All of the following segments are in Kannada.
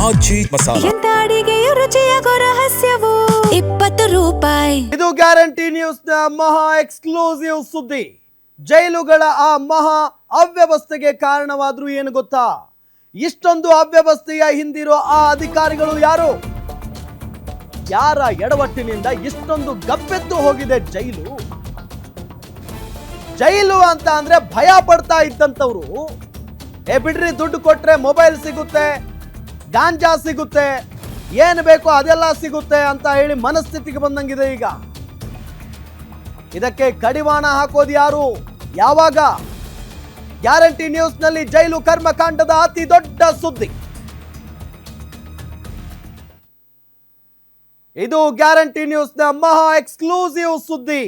ಆಚಿ ಮಸಾಲ. ಎಂತ ಅಡಿಗೆಯ ರುಚಿಯಾಗೋ ರಹಸ್ಯವು 20 ರೂಪಾಯಿ. ಇದು ಗ್ಯಾರಂಟಿ ನ್ಯೂಸ್ ನ ಮಹಾ ಎಕ್ಸ್ಕ್ಲೂಸಿವ್ ಸುದ್ದಿ. ಜೈಲುಗಳ ಆ ಮಹಾ ಅವ್ಯವಸ್ಥೆಗೆ ಕಾರಣವಾದ್ರು ಏನು ಗೊತ್ತಾ? ಇಷ್ಟೊಂದು ಅವ್ಯವಸ್ಥೆಯ ಹಿಂದಿರೋ ಆ ಅಧಿಕಾರಿಗಳು ಯಾರು? ಯಾರ ಎಡವಟ್ಟಿನಿಂದ ಇಷ್ಟೊಂದು ಗಬ್ಬೆದ್ದು ಹೋಗಿದೆ ಜೈಲು? ಜೈಲು ಅಂತ ಅಂದ್ರೆ ಭಯ ಪಡ್ತಾ ಇದ್ದಂತವ್ರು ಬಿಡ್ರಿ, ದುಡ್ಡು ಕೊಟ್ರೆ ಮೊಬೈಲ್ ಸಿಗುತ್ತೆ, ಗಾಂಜಾ ಸಿಗುತ್ತೆ, ಏನು ಬೇಕೋ ಅದೆಲ್ಲ ಸಿಗುತ್ತೆ ಅಂತ ಹೇಳಿ ಮನಸ್ಥಿತಿಗೆ ಬಂದಂಗಿದೆ ಈಗ. ಇದಕ್ಕೆ ಕಡಿವಾಣ ಹಾಕೋದು ಯಾರು? ಯಾವಾಗ? ಗ್ಯಾರಂಟಿ ನ್ಯೂಸ್ ನಲ್ಲಿ ಜೈಲು ಕರ್ಮಕಾಂಡದ ಅತಿ ದೊಡ್ಡ ಸುದ್ದಿ. ಇದು ಗ್ಯಾರಂಟಿ ನ್ಯೂಸ್ ನ ಮಹಾ ಎಕ್ಸ್ಕ್ಲೂಸಿವ್ ಸುದ್ದಿ.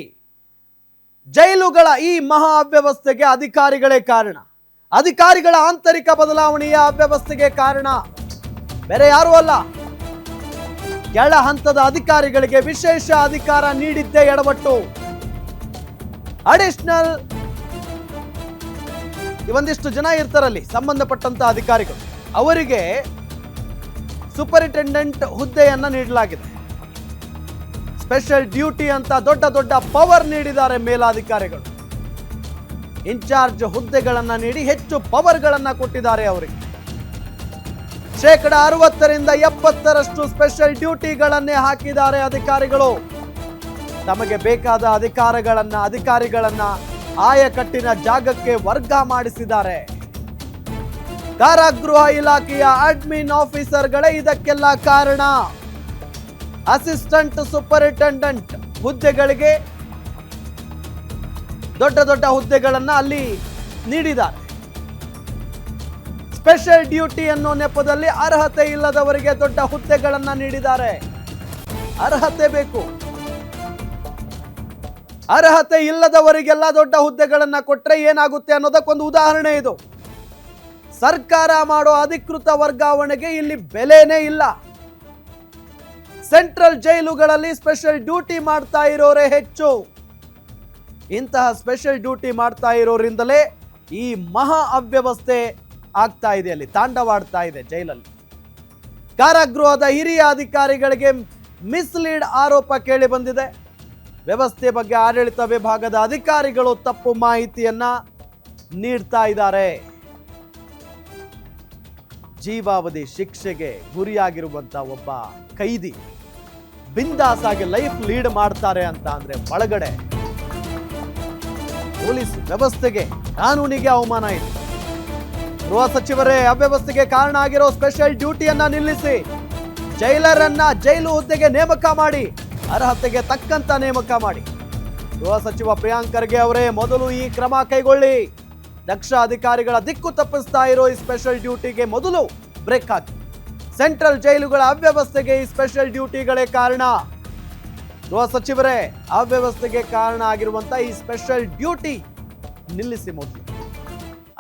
ಜೈಲುಗಳ ಈ ಮಹಾ ಅವ್ಯವಸ್ಥೆಗೆ ಅಧಿಕಾರಿಗಳೇ ಕಾರಣ. ಅಧಿಕಾರಿಗಳ ಆಂತರಿಕ ಬದಲಾವಣೆಯ ಅವ್ಯವಸ್ಥೆಗೆ ಕಾರಣ ಬೇರೆ ಯಾರೂ ಅಲ್ಲ. ಕೆಳ ಹಂತದ ಅಧಿಕಾರಿಗಳಿಗೆ ವಿಶೇಷ ಅಧಿಕಾರ ನೀಡಿದ್ದೇ ಎಡವಟ್ಟು. ಅಡಿಷನಲ್ ಒಂದಿಷ್ಟು ಜನ ಇರ್ತಾರಲ್ಲಿ ಸಂಬಂಧಪಟ್ಟಂತ ಅಧಿಕಾರಿಗಳು, ಅವರಿಗೆ ಸೂಪರಿಂಟೆಂಡೆಂಟ್ ಹುದ್ದೆಯನ್ನ ನೀಡಲಾಗಿದೆ. ಸ್ಪೆಷಲ್ ಡ್ಯೂಟಿ ಅಂತ ದೊಡ್ಡ ದೊಡ್ಡ ಪವರ್ ನೀಡಿದ್ದಾರೆ ಮೇಲಾಧಿಕಾರಿಗಳು. ಇನ್ಚಾರ್ಜ್ ಹುದ್ದೆಗಳನ್ನ ನೀಡಿ ಹೆಚ್ಚು ಪವರ್ಗಳನ್ನ ಕೊಟ್ಟಿದ್ದಾರೆ ಅವರಿಗೆ. 60% 70% ಸ್ಪೆಷಲ್ ಡ್ಯೂಟಿಗಳನ್ನೇ ಹಾಕಿದ್ದಾರೆ ಅಧಿಕಾರಿಗಳು. ತಮಗೆ ಬೇಕಾದ ಅಧಿಕಾರಿಗಳನ್ನ ಆಯಕಟ್ಟಿನ ಜಾಗಕ್ಕೆ ವರ್ಗ ಮಾಡಿಸಿದ್ದಾರೆ. ಕಾರಾಗೃಹ ಇಲಾಖೆಯ ಅಡ್ಮಿನ್ ಆಫೀಸರ್ಗಳೇ ಇದಕ್ಕೆಲ್ಲ ಕಾರಣ. ಅಸಿಸ್ಟೆಂಟ್ ಸೂಪರಿಂಟೆಂಡೆಂಟ್ ಹುದ್ದೆಗಳಿಗೆ ದೊಡ್ಡ ದೊಡ್ಡ ಹುದ್ದೆಗಳನ್ನ ಅಲ್ಲಿ ನೀಡಿದ್ದಾರೆ. ಸ್ಪೆಷಲ್ ಡ್ಯೂಟಿ ಅನ್ನೋ ನೆಪದಲ್ಲಿ ಅರ್ಹತೆ ಇಲ್ಲದವರಿಗೆ ದೊಡ್ಡ ಹುದ್ದೆಗಳನ್ನ ನೀಡಿದ್ದಾರೆ. ಅರ್ಹತೆ ಬೇಕು, ಅರ್ಹತೆ ಇಲ್ಲದವರಿಗೆಲ್ಲ ದೊಡ್ಡ ಹುದ್ದೆಗಳನ್ನ ಕೊಟ್ರೆ ಏನಾಗುತ್ತೆ ಅನ್ನೋದಕ್ಕೊಂದು ಉದಾಹರಣೆ ಇದು. ಸರ್ಕಾರ ಮಾಡೋ ಅಧಿಕೃತ ವರ್ಗಾವಣೆಗೆ ಇಲ್ಲಿ ಬೆಲೆನೇ ಇಲ್ಲ. ಸೆಂಟ್ರಲ್ ಜೈಲುಗಳಲ್ಲಿ ಸ್ಪೆಷಲ್ ಡ್ಯೂಟಿ ಮಾಡ್ತಾ ಇರೋರೇ ಹೆಚ್ಚು. ಇಂತಹ ಸ್ಪೆಷಲ್ ಡ್ಯೂಟಿ ಮಾಡ್ತಾ ಇರೋರಿಂದಲೇ ಈ ಮಹಾ ಅವ್ಯವಸ್ಥೆ ಆಗ್ತಾ ಇದೆ, ಅಲ್ಲಿ ತಾಂಡವಾಡ್ತಾ ಇದೆ ಜೈಲಲ್ಲಿ. ಕಾರಾಗೃಹದ ಹಿರಿಯ ಅಧಿಕಾರಿಗಳಿಗೆ ಮಿಸ್ಲೀಡ್ ಆರೋಪ ಕೇಳಿ ಬಂದಿದೆ. ವ್ಯವಸ್ಥೆ ಬಗ್ಗೆ ಆಡಳಿತ ವಿಭಾಗದ ಅಧಿಕಾರಿಗಳು ತಪ್ಪು ಮಾಹಿತಿಯನ್ನ ನೀಡ್ತಾ ಇದ್ದಾರೆ. ಜೀವಾವಧಿ ಶಿಕ್ಷೆಗೆ ಗುರಿಯಾಗಿರುವಂತ ಒಬ್ಬ ಕೈದಿ ಬಿಂದಾಸ್ ಆಗಿ ಲೈಫ್ ಲೀಡ್ ಮಾಡ್ತಾರೆ ಅಂತ ಅಂದ್ರೆ ಒಳಗಡೆ ಪೊಲೀಸ್ ವ್ಯವಸ್ಥೆಗೆ, ಕಾನೂನಿಗೆ ಅವಮಾನ ಇದೆ. ಗೃಹ ಸಚಿವರೇ ಅವ್ಯವಸ್ಥೆಗೆ ಕಾರಣ ಆಗಿರೋ ಸ್ಪೆಷಲ್ ಡ್ಯೂಟಿಯನ್ನ ನಿಲ್ಲಿಸಿ ಜೈಲರನ್ನ ಜೈಲು ಹುದ್ದೆಗೆ ನೇಮಕ ಮಾಡಿ, ಅರ್ಹತೆಗೆ ತಕ್ಕಂತ ನೇಮಕ ಮಾಡಿ. ಗೃಹ ಸಚಿವ ಪ್ರಿಯಾಂಕ್ ಖರ್ಗೆ ಅವರೇ ಮೊದಲು ಈ ಕ್ರಮ ಕೈಗೊಳ್ಳಿ. ದಕ್ಷ ಅಧಿಕಾರಿಗಳ ದಿಕ್ಕು ತಪ್ಪಿಸ್ತಾ ಇರೋ ಈ ಸ್ಪೆಷಲ್ ಡ್ಯೂಟಿಗೆ ಮೊದಲು ಬ್ರೇಕ್ ಹಾಕಿ. ಸೆಂಟ್ರಲ್ ಜೈಲುಗಳ ಅವ್ಯವಸ್ಥೆಗೆ ಈ ಸ್ಪೆಷಲ್ ಡ್ಯೂಟಿಗಳೇ ಕಾರಣ. ಗೃಹ ಸಚಿವರೇ, ಅವ್ಯವಸ್ಥೆಗೆ ಕಾರಣ ಆಗಿರುವಂತ ಈ ಸ್ಪೆಷಲ್ ಡ್ಯೂಟಿ ನಿಲ್ಲಿಸಿ. ಮೊದಲು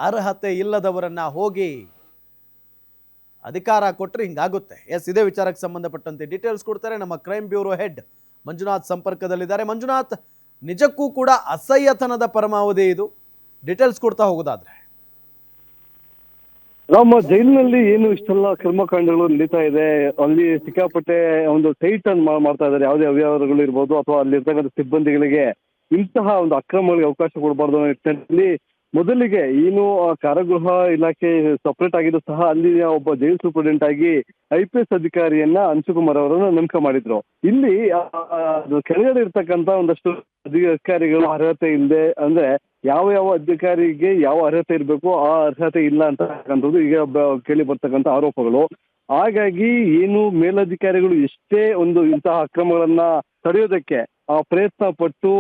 ಅರ್ಹತೆ ಇಲ್ಲದವರನ್ನ ಹೋಗಿ ಅಧಿಕಾರ ಕೊಟ್ಟರೆ ಹಿಂಗಾಗುತ್ತೆ. ಇದೇ ವಿಚಾರಕ್ಕೆ ಸಂಬಂಧಪಟ್ಟಂತೆ ಡೀಟೇಲ್ಸ್ ಕೊಡ್ತಾರೆ ನಮ್ಮ ಕ್ರೈಮ್ ಬ್ಯೂರೋ ಹೆಡ್ ಮಂಜುನಾಥ್ ಸಂಪರ್ಕದಲ್ಲಿದ್ದಾರೆ. ಮಂಜುನಾಥ್, ನಿಜಕ್ಕೂ ಕೂಡ ಅಸಹ್ಯತನದ ಪರಮಾವಧಿ ಇದು. ಡೀಟೇಲ್ಸ್ ಕೊಡ್ತಾ ಹೋಗೋದಾದ್ರೆ. ನಮ್ಮ ಜೈಲಿನಲ್ಲಿ ಏನು ಇಷ್ಟೆಲ್ಲ ಕರ್ಮಕಾಂಡಗಳು ನಡೀತಾ ಇದೆ, ಅಲ್ಲಿ ಸಿಕ್ಕಾಪಟ್ಟೆ ಒಂದು ಟೈಟ್ ಅನ್ನು ಮಾಡ್ತಾ ಇದ್ದಾರೆ. ಯಾವುದೇ ಅವ್ಯವಹಾರಗಳು ಇರ್ಬೋದು ಅಥವಾ ಅಲ್ಲಿರ್ತಕ್ಕಂಥ ಸಿಬ್ಬಂದಿಗಳಿಗೆ ಇಂತಹ ಒಂದು ಅಕ್ರಮಗಳಿಗೆ ಅವಕಾಶ ಕೊಡಬಾರ್ದು ಅನ್ನೋ ನಿಟ್ಟಿನಲ್ಲಿ ಮೊದಲಿಗೆ ಏನು ಕಾರಾಗೃಹ ಇಲಾಖೆ ಸಪರೇಟ್ ಆಗಿದ್ದು ಸಹ ಅಲ್ಲಿ ಒಬ್ಬ ಜೈಲ್ ಸೂಪರಿಂಟೆಂಡೆಂಟ್ ಆಗಿ IPS ಅಧಿಕಾರಿಯನ್ನ ಅಂಶುಕುಮಾರ್ ಅವರನ್ನು ನೇಮಕ ಮಾಡಿದ್ರು. ಇಲ್ಲಿ ಕೆಳಗಡೆ ಇರ್ತಕ್ಕಂಥ ಒಂದಷ್ಟು ಅಧಿಕಾರಿಗಳು ಅರ್ಹತೆ ಇಲ್ಲದೆ, ಅಂದ್ರೆ ಯಾವ ಅಧಿಕಾರಿಗೆ ಯಾವ ಅರ್ಹತೆ ಇರಬೇಕು ಆ ಅರ್ಹತೆ ಇಲ್ಲ ಅಂತಕ್ಕಂಥದ್ದು ಈಗ ಕೇಳಿ ಬರ್ತಕ್ಕಂಥ ಆರೋಪಗಳು. ಹಾಗಾಗಿ ಏನು ಮೇಲಧಿಕಾರಿಗಳು ಎಷ್ಟೇ ಒಂದು ಇಂತಹ ಅಕ್ರಮಗಳನ್ನ ತಡೆಯೋದಕ್ಕೆ ಪ್ರಯತ್ನ ಪಟ್ಟು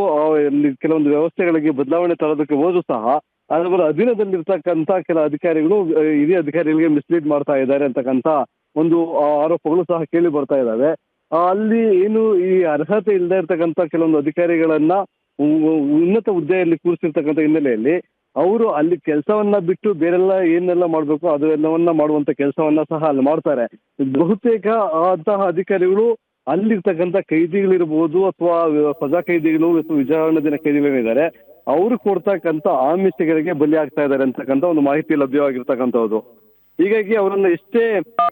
ಕೆಲವೊಂದು ವ್ಯವಸ್ಥೆಗಳಿಗೆ ಬದಲಾವಣೆ ತರೋದಕ್ಕೆ ಹೋದ್ರು ಸಹ ಅದರ ಅಧೀನದಲ್ಲಿರ್ತಕ್ಕಂಥ ಕೆಲ ಅಧಿಕಾರಿಗಳು ಹಿರಿಯ ಅಧಿಕಾರಿಗಳಿಗೆ ಮಿಸ್ಲೀಡ್ ಮಾಡ್ತಾ ಇದ್ದಾರೆ ಅಂತಕ್ಕಂಥ ಒಂದು ಆರೋಪಗಳು ಸಹ ಕೇಳಿ ಬರ್ತಾ ಇದ್ದಾವೆ. ಅಲ್ಲಿ ಏನು ಈ ಅರ್ಹತೆ ಇಲ್ಲದೆ ಇರ್ತಕ್ಕಂಥ ಕೆಲವೊಂದು ಅಧಿಕಾರಿಗಳನ್ನ ಉನ್ನತ ಹುದ್ದೆಯಲ್ಲಿ ಕೂರಿಸಿರ್ತಕ್ಕಂಥ ಹಿನ್ನೆಲೆಯಲ್ಲಿ ಅವರು ಅಲ್ಲಿ ಕೆಲಸವನ್ನ ಬಿಟ್ಟು ಬೇರೆಲ್ಲ ಏನೆಲ್ಲ ಮಾಡ್ಬೇಕು ಅದೆಲ್ಲವನ್ನ ಮಾಡುವಂತ ಕೆಲಸವನ್ನ ಸಹ ಅಲ್ಲಿ ಮಾಡ್ತಾರೆ. ಬಹುತೇಕ ಅಂತಹ ಅಧಿಕಾರಿಗಳು ಅಲ್ಲಿರ್ತಕ್ಕಂಥ ಕೈದಿಗಳಿರ್ಬೋದು ಅಥವಾ ಸಜಾ ಕೈದಿಗಳು ಅಥವಾ ವಿಚಾರಣಾ ದಿನ ಕೈದಿಗಳಿದ್ದಾರೆ, ಅವರು ಕೊಡ್ತಕ್ಕಂಥ ಆಮಿಷಗಳಿಗೆ ಬಲಿ ಆಗ್ತಾ ಇದ್ದಾರೆ ಅಂತಕ್ಕಂಥ ಒಂದು ಮಾಹಿತಿ ಲಭ್ಯವಾಗಿರ್ತಕ್ಕಂಥದ್ದು. ಹೀಗಾಗಿ ಅವರನ್ನ ಎಷ್ಟೇ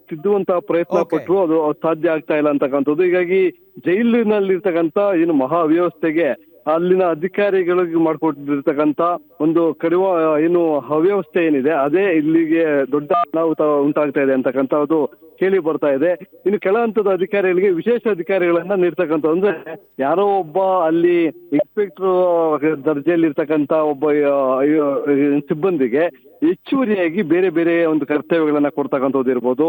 ತಿದ್ದುವಂತಹ ಪ್ರಯತ್ನ Okay. ಪಟ್ಟರು ಅದು ಸಾಧ್ಯ ಆಗ್ತಾ ಇಲ್ಲ ಅಂತಕ್ಕಂಥದ್ದು. ಹೀಗಾಗಿ ಜೈಲಿನಲ್ಲಿರ್ತಕ್ಕಂಥ ಏನು ಮಹಾ ಅವ್ಯವಸ್ಥೆಗೆ ಅಲ್ಲಿನ ಅಧಿಕಾರಿಗಳಿಗೆ ಮಾಡ್ಕೊಟ್ಟಿರ್ತಕ್ಕಂಥ ಒಂದು ಕಡಿಮೆ ಏನು ಅವ್ಯವಸ್ಥೆ ಏನಿದೆ ಅದೇ ಇಲ್ಲಿಗೆ ದೊಡ್ಡ ಅನಾಹುತ ಉಂಟಾಗ್ತಾ ಇದೆ ಅಂತಕ್ಕಂಥದ್ದು ಕೇಳಿ ಬರ್ತಾ ಇದೆ. ಇನ್ನು ಕೆಳ ಹಂತದ ಅಧಿಕಾರಿಗಳಿಗೆ ವಿಶೇಷ ಅಧಿಕಾರಿಗಳನ್ನ ನೀಡ್ತಕ್ಕಂಥ ಅಂದ್ರೆ ಯಾರೋ ಒಬ್ಬ ಅಲ್ಲಿ ಇನ್ಸ್ಪೆಕ್ಟರ್ ದರ್ಜೆಯಲ್ಲಿ ಇರ್ತಕ್ಕಂಥ ಒಬ್ಬ ಸಿಬ್ಬಂದಿಗೆ ಹೆಚ್ಚುವರಿಯಾಗಿ ಬೇರೆ ಬೇರೆ ಒಂದು ಕರ್ತವ್ಯಗಳನ್ನ ಕೊಡ್ತಕ್ಕಂಥದ್ದು ಇರ್ಬೋದು.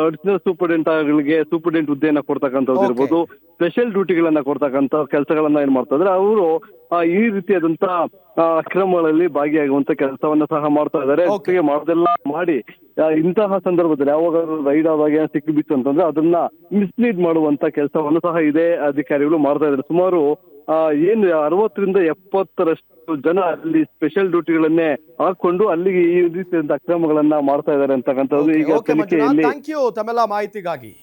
ಅಡಿಷನಲ್ ಸೂಪರಿಂಟೆಂಟ್ಗಳಿಗೆ ಸೂಪರಿಂಟೆಂಟ್ ಹುದ್ದೆಯನ್ನ ಕೊಡ್ತಕ್ಕಂಥದ್ದು ಇರ್ಬೋದು. ಸ್ಪೆಷಲ್ ಡ್ಯೂಟಿಗಳನ್ನ ಕೊಡ್ತಕ್ಕಂಥ ಕೆಲಸಗಳನ್ನ ಏನ್ ಮಾಡ್ತಾ ಇದ್ರೆ ಅವರು ಈ ರೀತಿಯಾದಂತ ಅಕ್ರಮಗಳಲ್ಲಿ ಭಾಗಿಯಾಗುವಂತ ಕೆಲಸವನ್ನ ಸಹ ಮಾಡ್ತಾ ಇದ್ದಾರೆ. ಜೊತೆಗೆ ಮಾಡೋದೆಲ್ಲ ಮಾಡಿ ಇಂತಹ ಸಂದರ್ಭದಲ್ಲಿ ಯಾವಾಗ ರೈಡ್ ಆದಾಗ ಸಿಕ್ಕಿಬಿತ್ತು ಅಂತಂದ್ರೆ ಅದನ್ನ ಮಿಸ್ಲೀಡ್ ಮಾಡುವಂತ ಕೆಲಸವನ್ನು ಸಹ ಇದೇ ಅಧಿಕಾರಿಗಳು ಮಾಡ್ತಾ ಇದ್ದಾರೆ. ಸುಮಾರು ಏನು 60ರಿಂದ 70ರಷ್ಟು ಜನ ಅಲ್ಲಿ ಸ್ಪೆಷಲ್ ಡ್ಯೂಟಿಗಳನ್ನೇ ಹಾಕೊಂಡು ಅಲ್ಲಿಗೆ ಈ ರೀತಿಯಾದ ಅಕ್ರಮಗಳನ್ನ ಮಾಡ್ತಾ ಇದ್ದಾರೆ ಅಂತಕ್ಕಂಥದ್ದು ಈಗ ತನಿಖೆಯಲ್ಲಿ. ಥ್ಯಾಂಕ್ ಯು ತಮ್ಮೆಲ್ಲ ಮಾಹಿತಿಗಾಗಿ.